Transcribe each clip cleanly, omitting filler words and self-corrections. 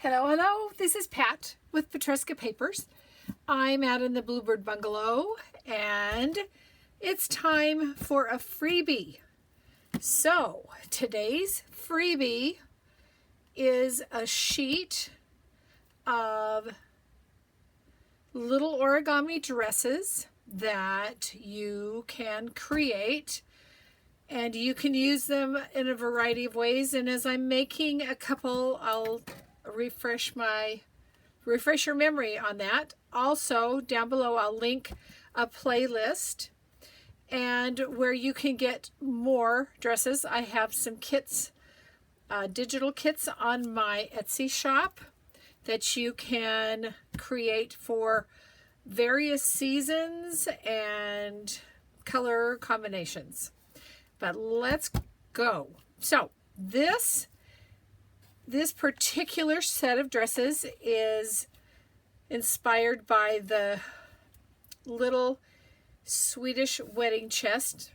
Hello, hello. This is Pat with Petresca Papers. I'm out in the Bluebird Bungalow and it's time for a freebie. So today's freebie is a sheet of little origami dresses that you can create, and you can use them in a variety of ways. And as I'm making a couple, I'll refresh your memory on that. Also, down below I'll link a playlist and where you can get more dresses. I have some kits, digital kits on my Etsy shop that you can create for various seasons and color combinations. But let's go. So this particular set of dresses is inspired by the little Swedish wedding chest.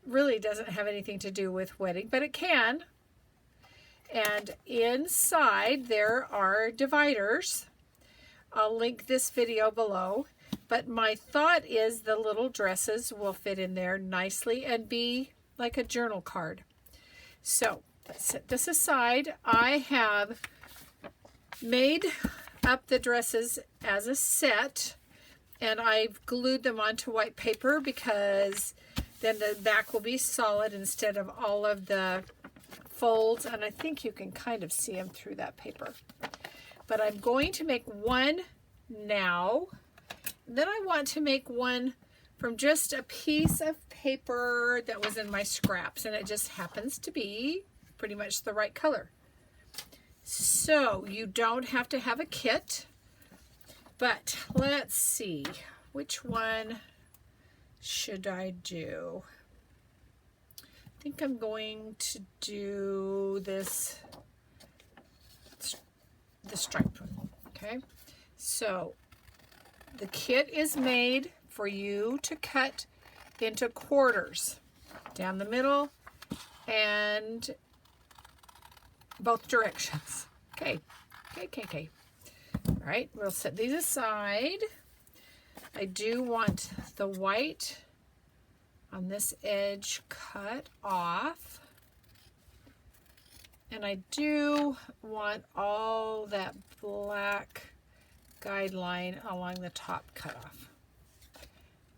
Really doesn't have anything to do with wedding, but it can. And inside there are dividers. I'll link this video below, but my thought is the little dresses will fit in there nicely and be like a journal card. So let's set this aside. I have made up the dresses as a set, and I've glued them onto white paper because then the back will be solid instead of all of the folds, and I think you can kind of see them through that paper. But I'm going to make one now, and then I want to make one from just a piece of paper that was in my scraps, and it just happens to be pretty much the right color. So you don't have to have a kit, but let's see, which one should I do? I think I'm going to do this, the striped one. Okay, so the kit is made for you to cut into quarters down the middle and both directions. Okay. All right, we'll set these aside. I do want the white on this edge cut off, and I do want all that black guideline along the top cut off.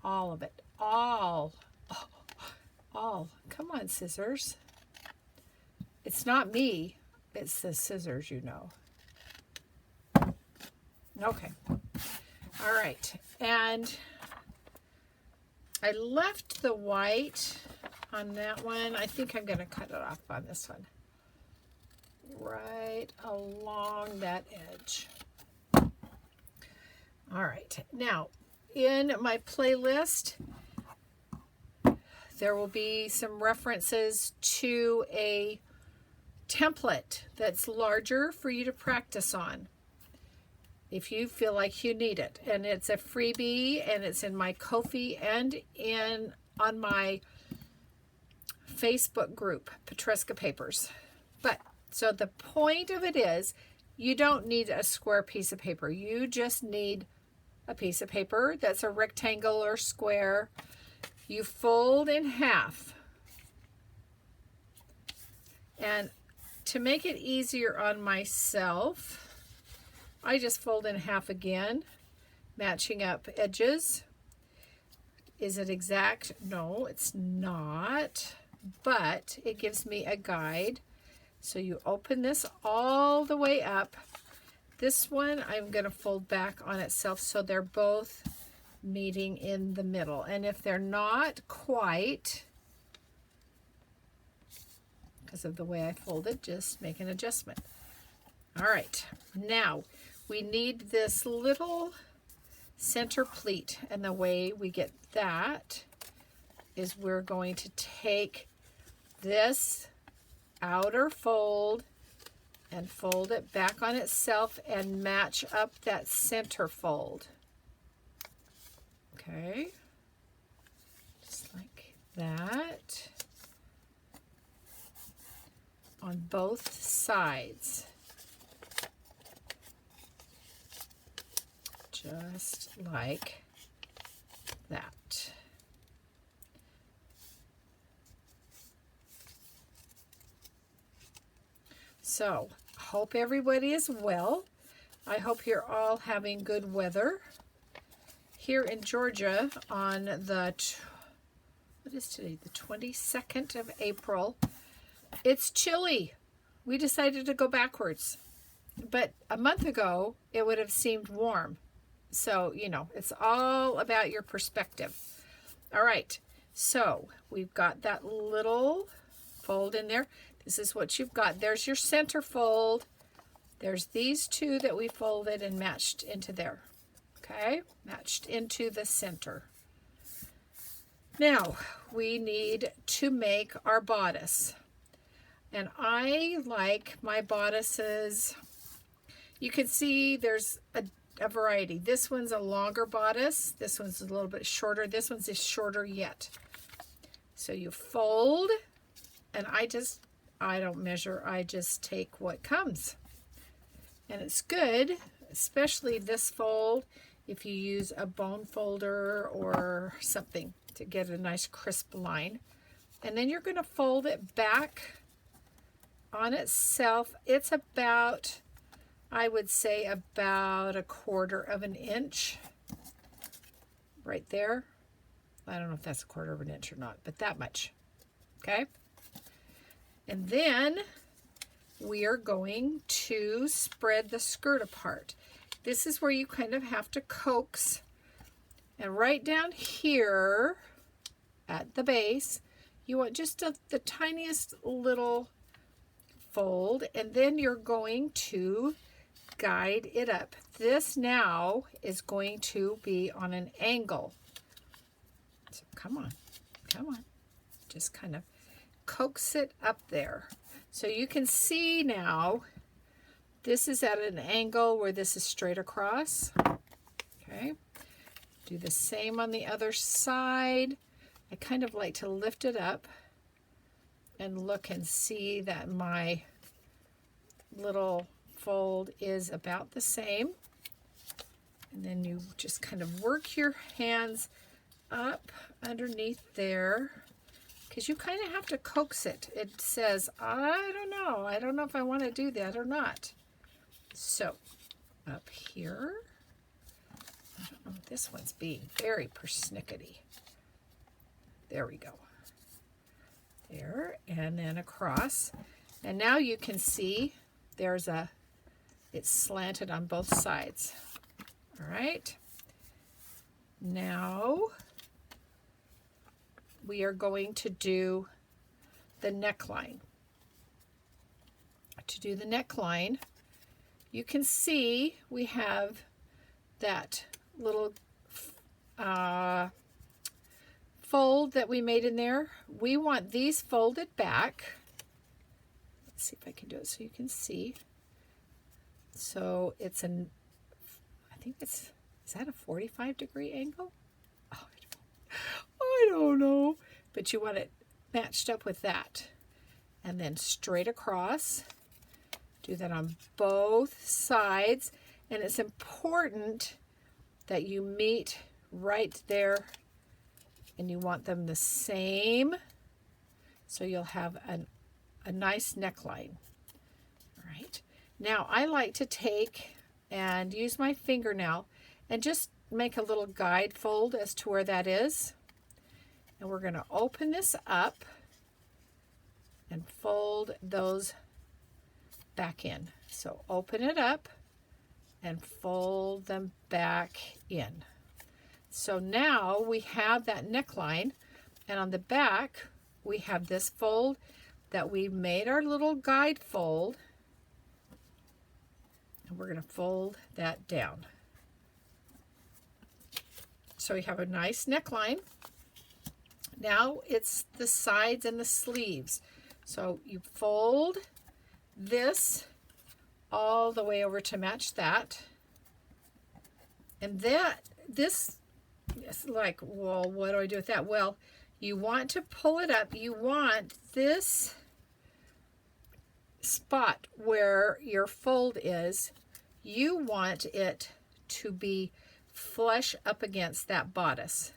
All of it. All. Come on, scissors. It's not me. It's the scissors, you know. Okay. All right. And I left the white on that one. I think I'm going to cut it off on this one. Right along that edge. All right. Now, in my playlist, there will be some references to a template that's larger for you to practice on if you feel like you need it. And it's a freebie, and it's in my Ko-fi and on my Facebook group, Petresca Papers. But so the point of it is, you don't need a square piece of paper. You just need a piece of paper that's a rectangle or square. You fold in half. And to make it easier on myself, I just fold in half again, matching up edges. Is it exact? No, it's not, but it gives me a guide. So you open this all the way up. This one I'm going to fold back on itself so they're both meeting in the middle. And if they're not quite, because of the way I fold it, just make an adjustment. All right, now we need this little center pleat, and the way we get that is we're going to take this outer fold and fold it back on itself and match up that center fold. Okay, just like that on both sides. just like that. So, hope everybody is well. I hope you're all having good weather. Here in Georgia on the, what is today? The 22nd of April. It's chilly. We decided to go backwards. But a month ago, it would have seemed warm. So, you know, it's all about your perspective. All right. So, we've got that little fold in there. This is what you've got. There's your center fold. There's these two that we folded and matched into there. Okay? Matched into the center. Now, we need to make our bodice. And I like my bodices. You can see there's a variety. This one's a longer bodice. This one's a little bit shorter. This one's is shorter yet. So you fold, and I don't measure. I just take what comes. And it's good, especially this fold, if you use a bone folder or something to get a nice crisp line. And then you're going to fold it back on itself. It's about, I would say, about 1/4 inch right there. I don't know if that's 1/4 inch or not, but that much. Okay? And then we are going to spread the skirt apart. This is where you kind of have to coax. And right down here at the base, you want just the tiniest little fold, and then you're going to guide it up. This now is going to be on an angle. So come on. Just kind of coax it up there. So you can see now, this is at an angle where this is straight across. Okay. Do the same on the other side. I kind of like to lift it up and look and see that my little fold is about the same. And then you just kind of work your hands up underneath there, because you kind of have to coax it. It says, I don't know if I want to do that or not. So up here, I don't know, this one's being very persnickety. There we go. There, and then across. And now you can see it's slanted on both sides. All right. Now we are going to do the neckline. To do the neckline, you can see we have that little fold that we made in there. We want these folded back. Let's see if I can do it so you can see. So it's I think is that a 45-degree angle? Oh, I don't know. But you want it matched up with that. And then straight across. Do that on both sides. And it's important that you meet right there, and you want them the same, so you'll have a nice neckline. All right. Now I like to take and use my fingernail and just make a little guide fold as to where that is. And we're going to open this up and fold those back in. So open it up and fold them back in. So now we have that neckline, and on the back we have this fold that we made our little guide fold, and we're going to fold that down. So we have a nice neckline. Now it's the sides and the sleeves. So you fold this all the way over to match that. And this is like, well, what do I do with that? Well, you want to pull it up. You want this spot where your fold is, you want it to be flush up against that bodice.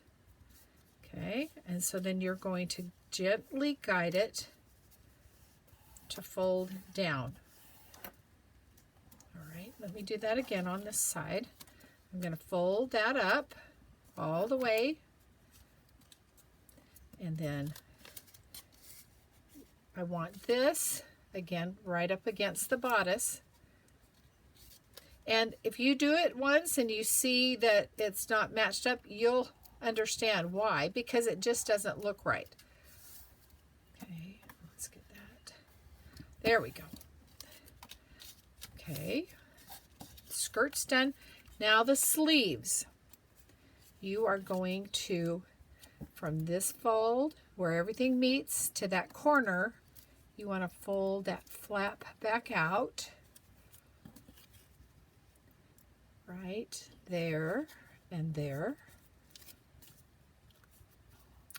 Okay, and so then you're going to gently guide it to fold down. All right, let me do that again on this side. I'm going to fold that up all the way, and then I want this again right up against the bodice. And if you do it once and you see that it's not matched up, you'll understand why, because it just doesn't look right. Okay, let's get that. There we go. Okay, skirt's done. Now the sleeves. You are going to, from this fold where everything meets to that corner, you want to fold that flap back out. Right there and there.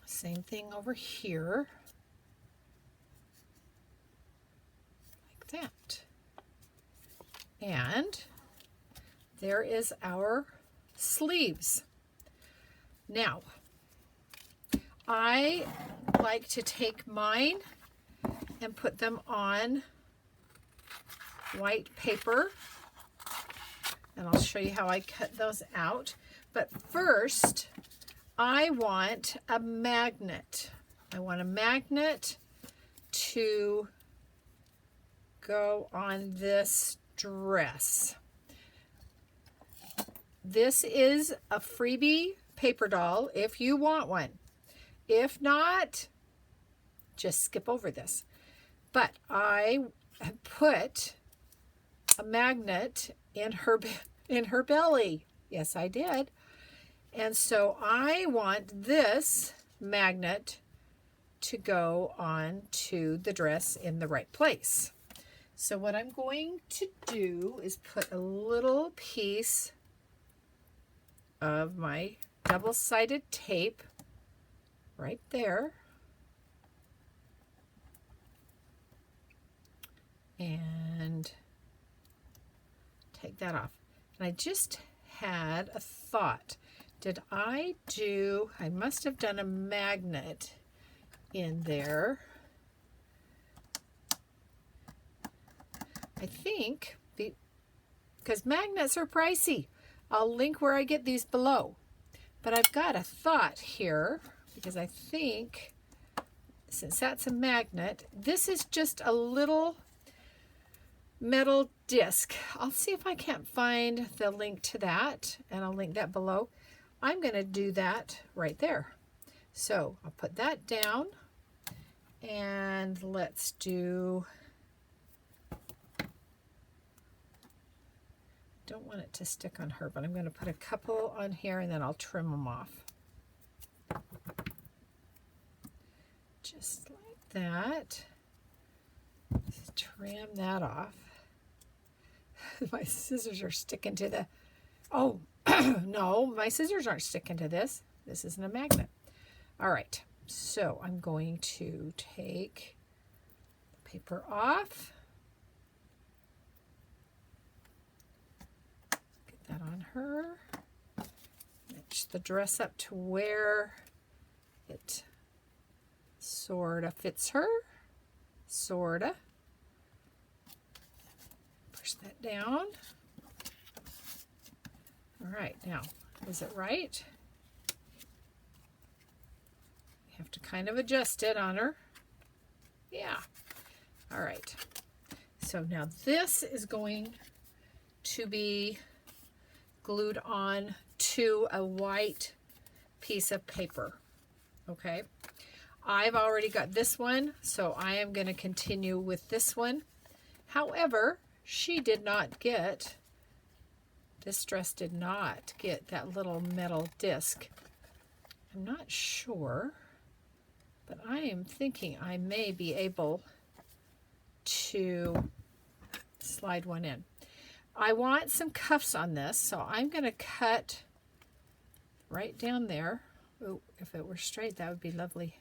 Same thing over here, like that. And there is our sleeves. Now, I like to take mine and put them on white paper. And I'll show you how I cut those out. But first, I want a magnet. I want a magnet to go on this dress. This is a Freebie paper doll if you want one. If not, just skip over this. But I have put a magnet in her belly. Yes, I did. And so I want this magnet to go on to the dress in the right place. So what I'm going to do is put a little piece of my double-sided tape right there. And take that off. And I just had a thought. Did I must have done a magnet in there. I think, because magnets are pricey. I'll link where I get these below. But I've got a thought here, because I think, since that's a magnet, this is just a little metal disc. I'll see if I can't find the link to that, and I'll link that below. I'm going to do that right there. So I'll put that down, and let's do, don't want it to stick on her, but I'm going to put a couple on here, and then I'll trim them off. Just like that. Just trim that off. My scissors are sticking to the, oh, no, my scissors aren't sticking to this. This isn't a magnet. All right, so I'm going to take the paper off. Get that on her. Match the dress up to where it sort of fits her. Sort of. Push that down. All right, now, is it right? You have to kind of adjust it on her. Yeah. All right. So now this is going to be glued on to a white piece of paper. Okay. I've already got this one, so I am going to continue with this one. However, she did not get, this dress did not get that little metal disc. I'm not sure, but I am thinking I may be able to slide one in. I want some cuffs on this, so I'm going to cut right down there. Oh, if it were straight, that would be lovely.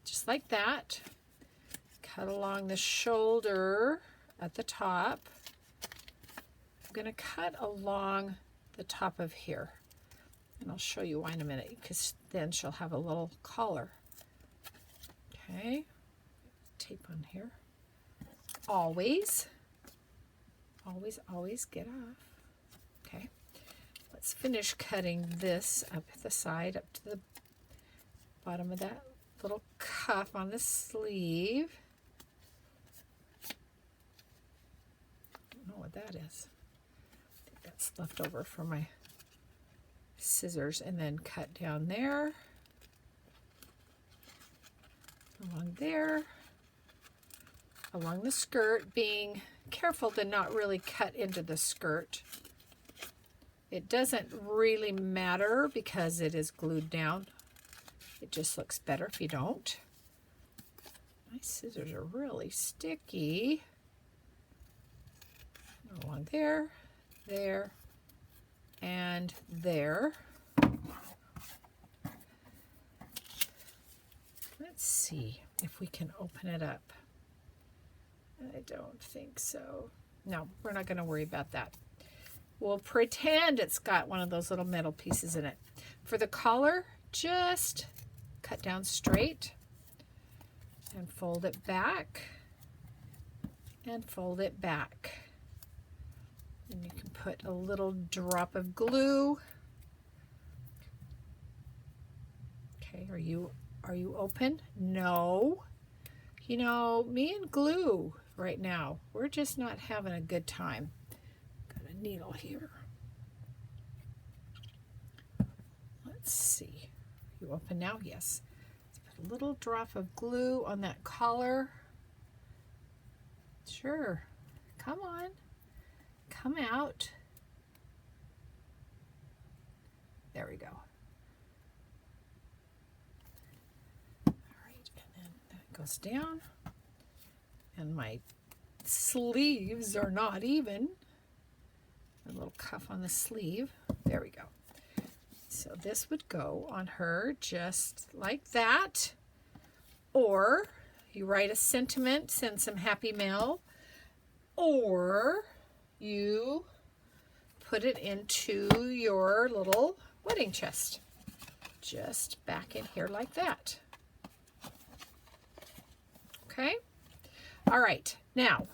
Just like that. Cut along the shoulder at the top. I'm going to cut along the top of here. And I'll show you why in a minute, because then she'll have a little collar. Okay, tape on here. Always get off. Okay, let's finish cutting this up the side, up to the bottom of that little cuff on the sleeve. I don't know what that is. I think that's left over from my scissors, and then cut down there, along there, along the skirt, being careful to not really cut into the skirt. It doesn't really matter because it is glued down. It just looks better if you don't. My scissors are really sticky. Along there, there, and there. Let's see if we can open it up. I don't think so. No, we're not going to worry about that. We'll pretend it's got one of those little metal pieces in it. For the collar, just cut down straight and fold it back and fold it back. And you can put a little drop of glue. Okay, are you open? No. You know, me and glue right now, we're just not having a good time. Got a needle here. Let's see. Are you open now? Yes. Let's put a little drop of glue on that collar. Sure. Come on. Come out. There we go. All right, and then that goes down. And my sleeves are not even. A little cuff on the sleeve. There we go. So this would go on her just like that. Or you write a sentiment, send some happy mail, or you put it into your little wedding chest. Just back in here like that. Okay? All right, now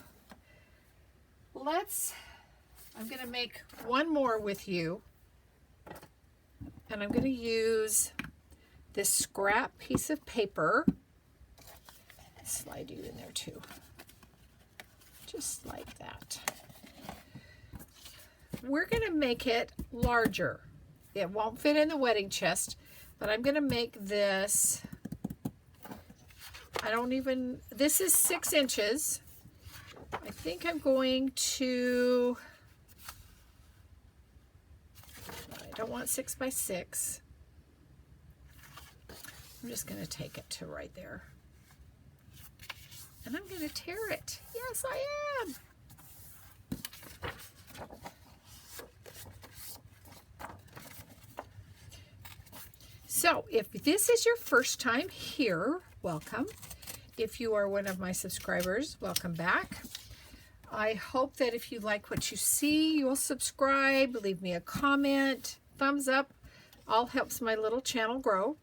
I'm going to make one more with you, and I'm going to use this scrap piece of paper. Slide you in there too. Just like that. We're going to make it larger. It won't fit in the wedding chest, but I'm going to make this, this is 6 inches. I think I'm going to, I don't want 6 by 6. I'm just going to take it to right there. And I'm going to tear it. Yes, I am. So if this is your first time here, welcome. If you are one of my subscribers, welcome back. I hope that if you like what you see, you'll subscribe, leave me a comment, thumbs up. All helps my little channel grow.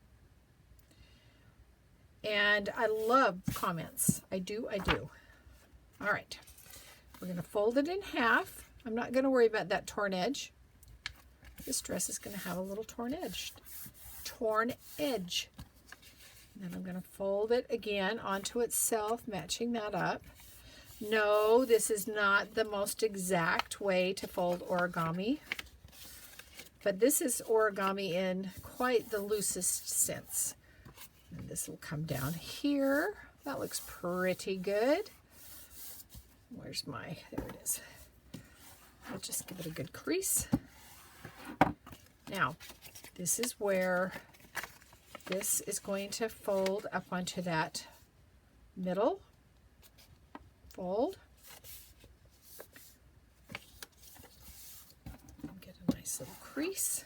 And I love comments. I do. All right. We're going to fold it in half. I'm not going to worry about that torn edge. This dress is going to have a little torn edge. And then I'm going to fold it again onto itself, matching that up. No, this is not the most exact way to fold origami, but this is origami in quite the loosest sense. And this will come down here. That looks pretty good. Where's my, there it is. I'll just give it a good crease. Now, this is where this is going to fold up onto that middle fold. Get a nice little crease.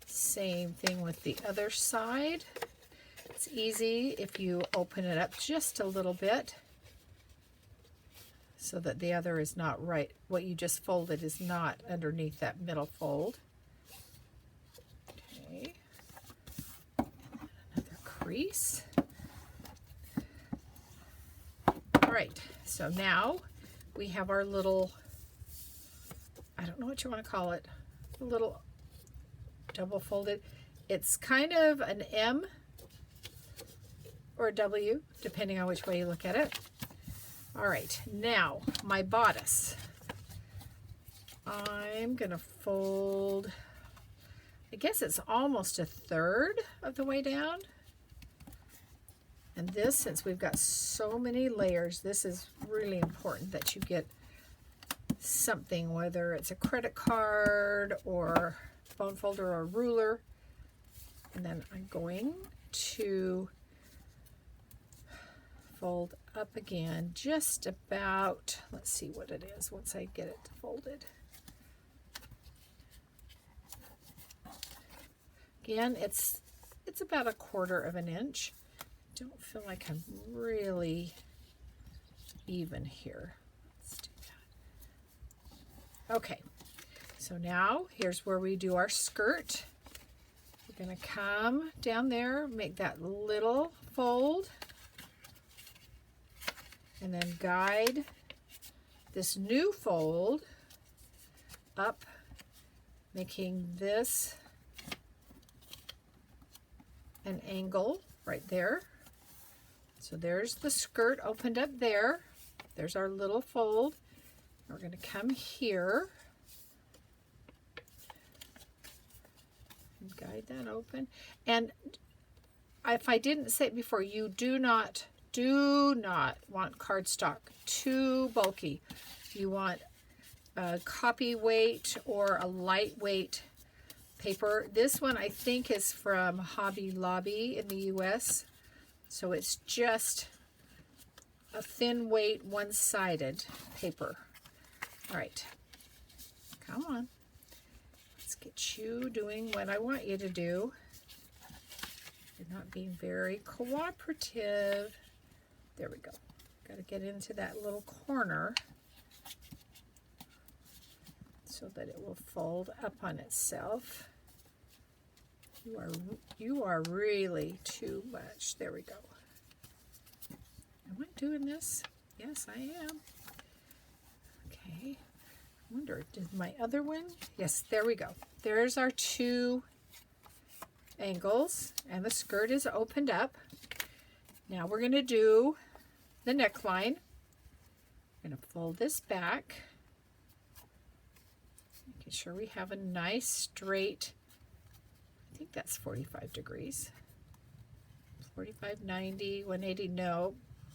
Same thing with the other side. It's easy if you open it up just a little bit so that the other is not right. What you just folded is not underneath that middle fold. crease. All right, so now we have our little, I don't know what you want to call it, a little double folded. It's kind of an M or a W, depending on which way you look at it. All right, now my bodice. I'm gonna fold, I guess it's almost a third of the way down. And this, since we've got so many layers, this is really important that you get something, whether it's a credit card or bone folder or a ruler. And then I'm going to fold up again, just about, let's see what it is once I get it folded. Again, it's about 1/4 of an inch. Don't feel like I'm really even here. Let's do that. Okay, so now here's where we do our skirt. We're going to come down there, make that little fold, and then guide this new fold up, making this an angle right there. So there's the skirt opened up there. There's our little fold. We're going to come here and guide that open. And if I didn't say it before, you do not want cardstock too bulky. You want a copy weight or a lightweight paper. This one I think is from Hobby Lobby in the US. So it's just a thin weight, one-sided paper. All right, come on. Let's get you doing what I want you to do. You're not being very cooperative. There we go. Got to get into that little corner so that it will fold up on itself. You are really too much. There we go. Am I doing this? Yes, I am. Okay. I wonder, did my other one? Yes, there we go. There's our 2 angles, and the skirt is opened up. Now we're going to do the neckline. I'm going to fold this back, making sure we have a nice straight, I think that's 45 degrees. 45, 90, 180, no.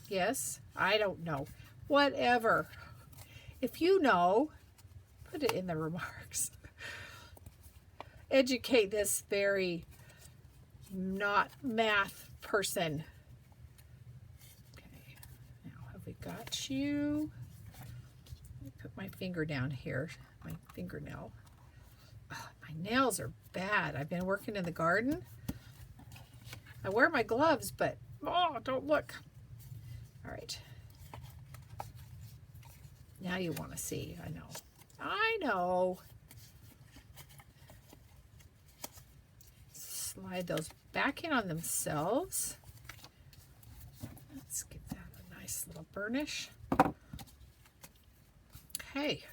Yes, I don't know. Whatever. If you know, put it in the remarks. Educate this very not math person. Okay, now have we got you? Let me put my finger down here, my fingernail. Oh, my nails are bad. I've been working in the garden. I wear my gloves, but oh, don't look. All right. Now you want to see. I know. I know. Slide those back in on themselves. Let's give that a nice little burnish. Okay.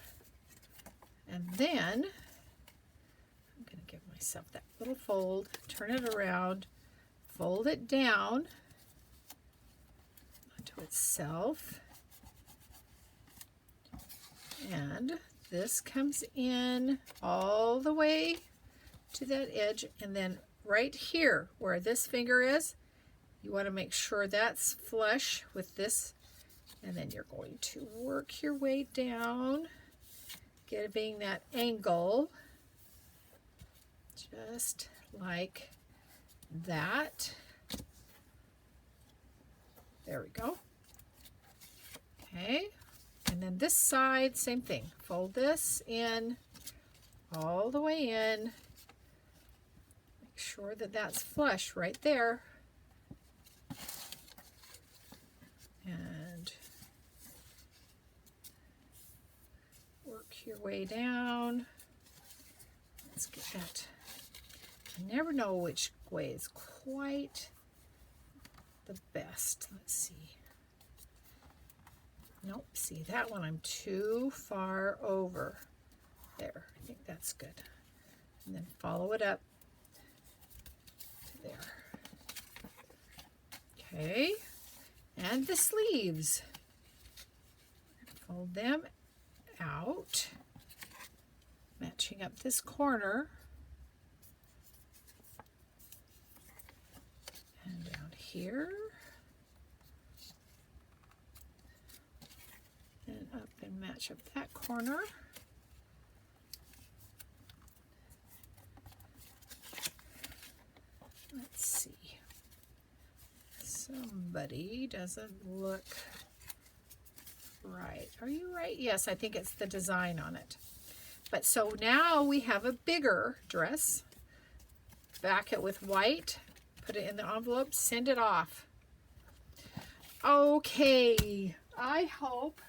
And then I'm going to give myself that little fold, turn it around, fold it down onto itself. And this comes in all the way to that edge, and then right here where this finger is, you want to make sure that's flush with this, and then you're going to work your way down, giving that angle just like that. There we go. Okay. And then this side, same thing. Fold this in, all the way in. Make sure that that's flush right there. And work your way down. Let's get that. I never know which way is quite the best. Let's see. Nope, see that one I'm too far over. There, I think that's good. And then follow it up to there. Okay, and the sleeves. Fold them out, matching up this corner. And down here. And up and match up that corner. Let's see. Somebody doesn't look right. Are you right? Yes, I think it's the design on it. But so now we have a bigger dress. Back it with white. Put it in the envelope. Send it off. Okay. I hope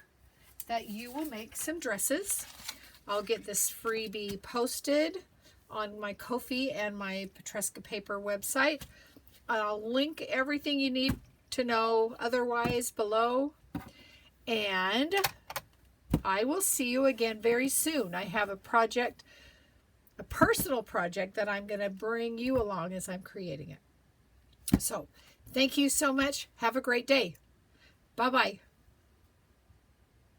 that you will make some dresses. I'll get this freebie posted on my Ko-fi and my Petresca Paper website. I'll link everything you need to know otherwise below. And I will see you again very soon. I have a project, a personal project that I'm going to bring you along as I'm creating it. So, thank you so much. Have a great day. Bye-bye.